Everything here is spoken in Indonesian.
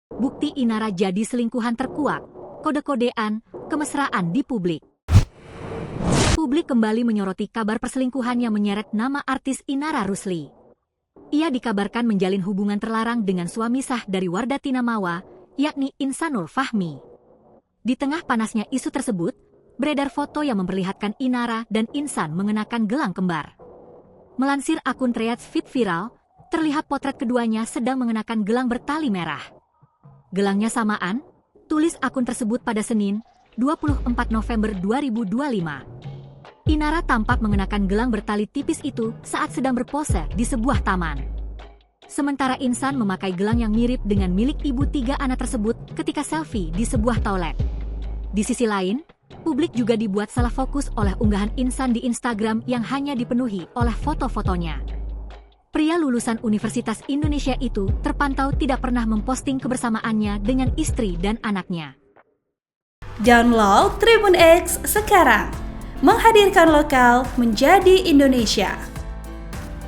Bukti Inara jadi selingkuhan terkuak, kode-kodean, kemesraan di publik. Publik kembali menyoroti kabar perselingkuhan yang menyeret nama artis Inara Rusli. Ia dikabarkan menjalin hubungan terlarang dengan suami sah dari Wardah Tinamawa, yakni Insanul Fahmi. Di tengah panasnya isu tersebut, beredar foto yang memperlihatkan Inara dan Insan mengenakan gelang kembar. Melansir akun Threads Feed Viral, terlihat potret keduanya sedang mengenakan gelang bertali merah. Gelangnya samaan, tulis akun tersebut pada Senin, 24 November 2025. Inara tampak mengenakan gelang bertali tipis itu saat sedang berpose di sebuah taman. Sementara Insan memakai gelang yang mirip dengan milik ibu 3 anak tersebut ketika selfie di sebuah toilet. Di sisi lain, publik juga dibuat salah fokus oleh unggahan Insan di Instagram yang hanya dipenuhi oleh foto-fotonya. Pria lulusan Universitas Indonesia itu terpantau tidak pernah memposting kebersamaannya dengan istri dan anaknya. Download Tribun X sekarang, menghadirkan lokal menjadi Indonesia.